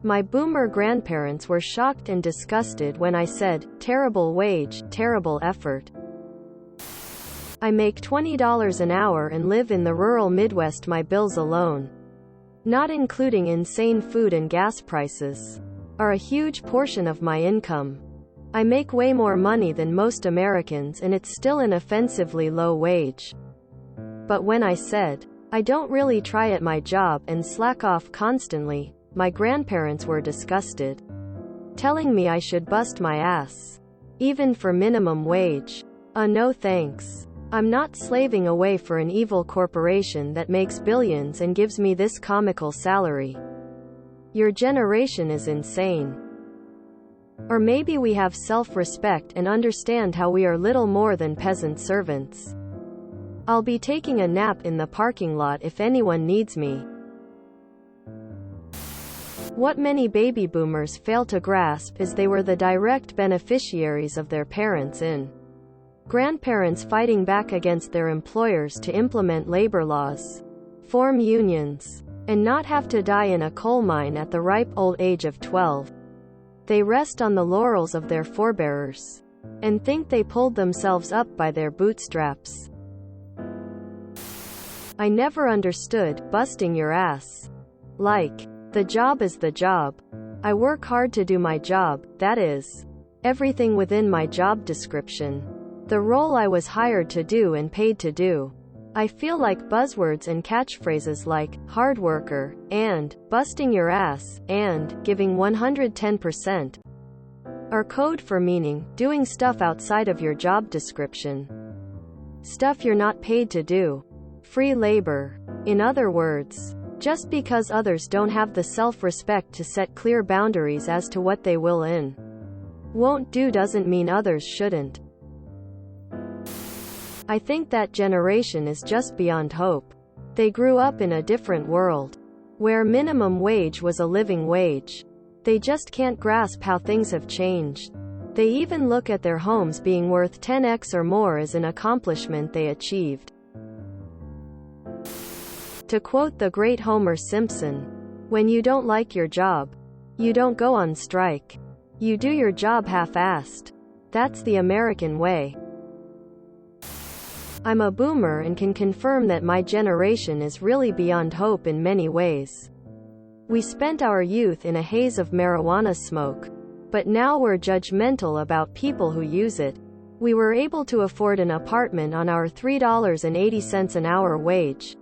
My boomer grandparents were shocked and disgusted when I said, "Terrible wage, terrible effort. I make $20 an hour and live in the rural Midwest. My bills alone, not including insane food and gas prices, are a huge portion of my income. I make way more money than most Americans and it's still an offensively low wage." But when I said, I don't really try at my job and slack off constantly, my grandparents were disgusted, telling me I should bust my ass, even for minimum wage. No thanks. I'm not slaving away for an evil corporation that makes billions and gives me this comical salary. Your generation is insane. Or maybe we have self-respect and understand how we are little more than peasant servants. I'll be taking a nap in the parking lot if anyone needs me. What many baby boomers fail to grasp is they were the direct beneficiaries of their parents and grandparents fighting back against their employers to implement labor laws, form unions, and not have to die in a coal mine at the ripe old age of 12. They rest on the laurels of their forebears and think they pulled themselves up by their bootstraps. I never understood busting your ass. Like, the job is the job. I work hard to do my job, that is, everything within my job description, the role I was hired to do and paid to do. I feel like buzzwords and catchphrases like hard worker and busting your ass and giving 110% are code for meaning doing stuff outside of your job description. Stuff you're not paid to do. Free labor. In other words, just because others don't have the self-respect to set clear boundaries as to what they will and won't do doesn't mean others shouldn't. I think that generation is just beyond hope. They grew up in a different world, where minimum wage was a living wage. They just can't grasp how things have changed. They even look at their homes being worth 10x or more as an accomplishment they achieved. To quote the great Homer Simpson, "When you don't like your job, you don't go on strike. You do your job half-assed." That's the American way. I'm a boomer and can confirm that my generation is really beyond hope in many ways. We spent our youth in a haze of marijuana smoke, but now we're judgmental about people who use it. We were able to afford an apartment on our $3.80 an hour wage,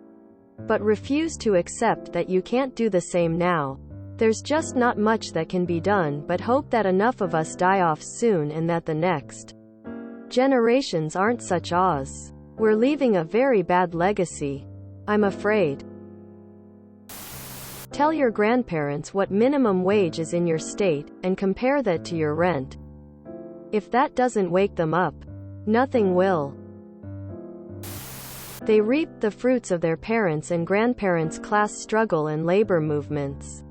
but refuse to accept that you can't do the same now. There's just not much that can be done but hope that enough of us die off soon and that the next generations aren't such Oz. We're leaving a very bad legacy, I'm afraid. Tell your grandparents what minimum wage is in your state, and compare that to your rent. If that doesn't wake them up, nothing will. They reaped the fruits of their parents' and grandparents' class struggle and labor movements.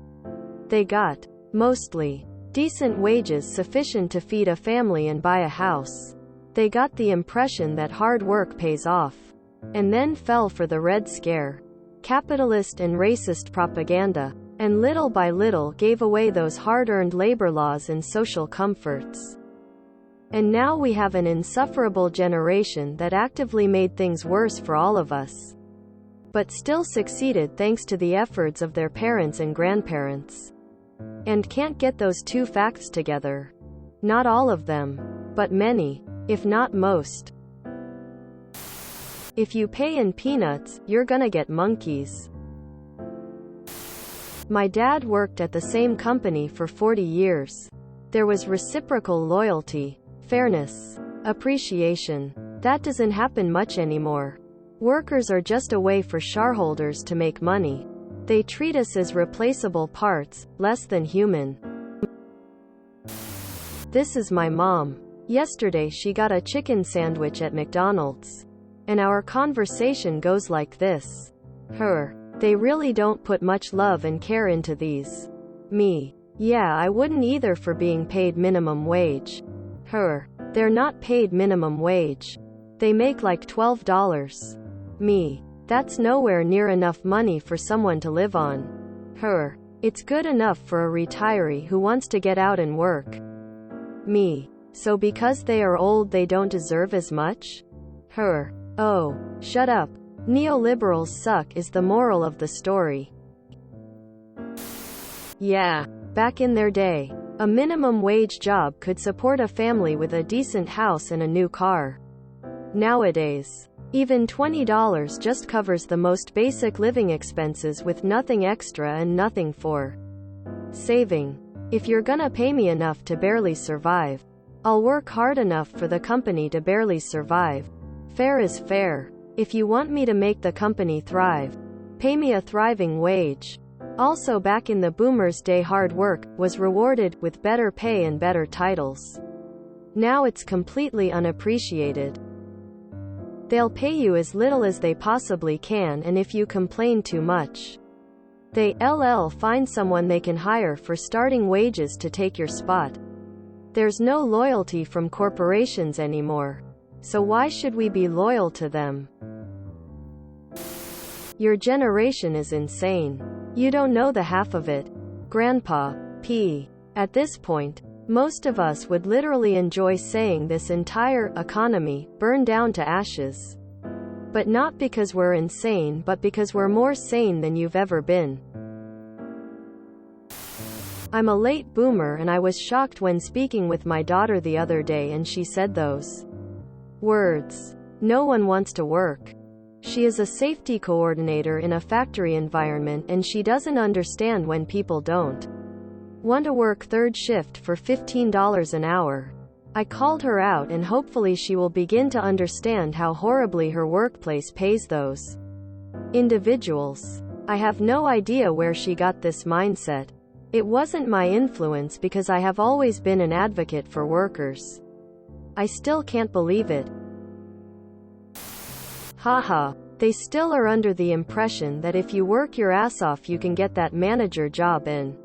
They got, mostly, decent wages sufficient to feed a family and buy a house. They got the impression that hard work pays off, and then fell for the Red Scare, capitalist and racist propaganda, and little by little gave away those hard-earned labor laws and social comforts. And now we have an insufferable generation that actively made things worse for all of us, but still succeeded thanks to the efforts of their parents and grandparents. And can't get those two facts together. Not all of them, but many, if not most. If you pay in peanuts, you're gonna get monkeys. My dad worked at the same company for 40 years. There was reciprocal loyalty, fairness, appreciation. That doesn't happen much anymore. Workers are just a way for shareholders to make money. They treat us as replaceable parts, less than human. This is my mom. Yesterday she got a chicken sandwich at McDonald's. And our conversation goes like this. They really don't put much love and care into these. Me. Yeah, I wouldn't either for being paid minimum wage. They're not paid minimum wage. They make like $12. Me. That's nowhere near enough money for someone to live on. It's good enough for a retiree who wants to get out and work. Me. So because they are old they don't deserve as much? Her. Oh, shut up. Neoliberals suck is the moral of the story. Yeah. Back in their day, a minimum wage job could support a family with a decent house and a new car. Nowadays, even $20 just covers the most basic living expenses with nothing extra and nothing for saving. If you're gonna pay me enough to barely survive, I'll work hard enough for the company to barely survive. Fair is fair. If you want me to make the company thrive, pay me a thriving wage. Also, back in the boomers' day, hard work was rewarded with better pay and better titles. Now it's completely unappreciated. They'll pay you as little as they possibly can, and if you complain too much, they'll find someone they can hire for starting wages to take your spot. There's no loyalty from corporations anymore. So why should we be loyal to them? Your generation is insane. You don't know the half of it. Grandpa P. At this point, most of us would literally enjoy saying this entire economy burned down to ashes. But not because we're insane, but because we're more sane than you've ever been. I'm a late boomer, and I was shocked when speaking with my daughter the other day and she said those words. No one wants to work. She is a safety coordinator in a factory environment, and she doesn't understand when people don't want to work third shift for $15 an hour. I called her out, and hopefully she will begin to understand how horribly her workplace pays those individuals. I have no idea where she got this mindset. It wasn't my influence because I have always been an advocate for workers. I still can't believe it. Haha. They still are under the impression that if you work your ass off you can get that manager job and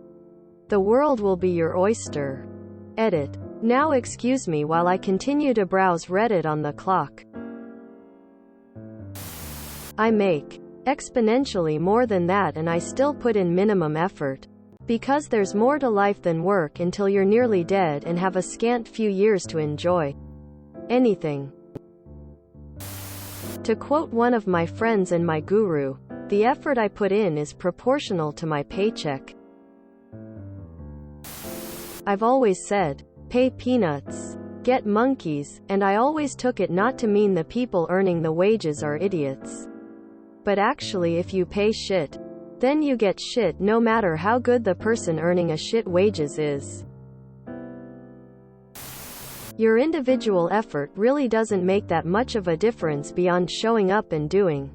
the world will be your oyster. Edit. Now excuse me while I continue to browse Reddit on the clock. I make exponentially more than that, and I still put in minimum effort. Because there's more to life than work until you're nearly dead and have a scant few years to enjoy anything. To quote one of my friends and my guru, the effort I put in is proportional to my paycheck. I've always said, pay peanuts, get monkeys, and I always took it not to mean the people earning the wages are idiots. But actually, if you pay shit, then you get shit no matter how good the person earning a shit wages is. Your individual effort really doesn't make that much of a difference beyond showing up and doing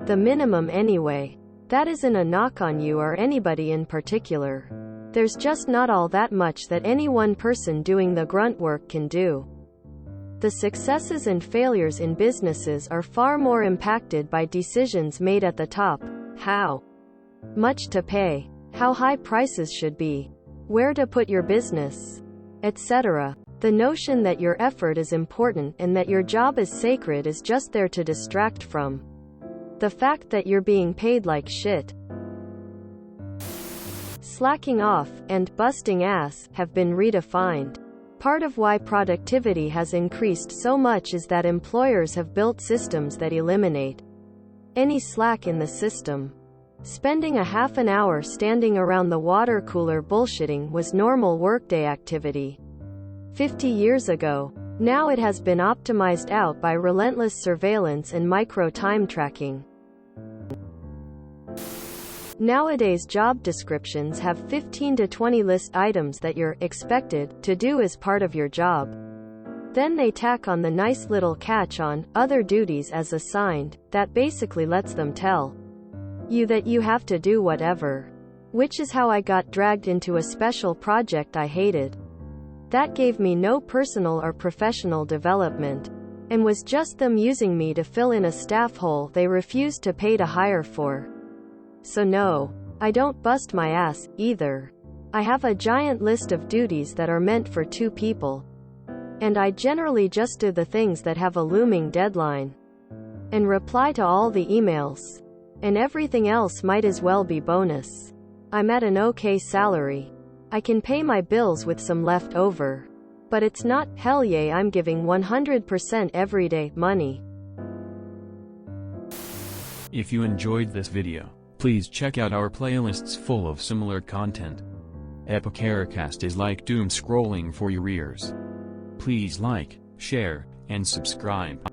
the minimum anyway. That isn't a knock on you or anybody in particular. There's just not all that much that any one person doing the grunt work can do. The successes and failures in businesses are far more impacted by decisions made at the top. How much to pay, how high prices should be, where to put your business, etc. The notion that your effort is important and that your job is sacred is just there to distract from the fact that you're being paid like shit. Slacking off and busting ass have been redefined. Part of why productivity has increased so much is that employers have built systems that eliminate any slack in the system. Spending a half an hour standing around the water cooler bullshitting was normal workday activity 50 years ago. Now it has been optimized out by relentless surveillance and micro time tracking. Nowadays job descriptions have 15 to 20 list items that you're expected to do as part of your job. Then they tack on the nice little catch on other duties as assigned that basically lets them tell you that you have to do whatever. Which is how I got dragged into a special project I hated. That gave me no personal or professional development, and was just them using me to fill in a staff hole they refused to pay to hire for. So no, I don't bust my ass, either. I have a giant list of duties that are meant for 2 people. And I generally just do the things that have a looming deadline. And reply to all the emails. And everything else might as well be bonus. I'm at an okay salary. I can pay my bills with some left over. But it's not, hell yeah, I'm giving 100% everyday money. If you enjoyed this video, please check out our playlists full of similar content. Epicaricast is like doom scrolling for your ears. Please like, share, and subscribe.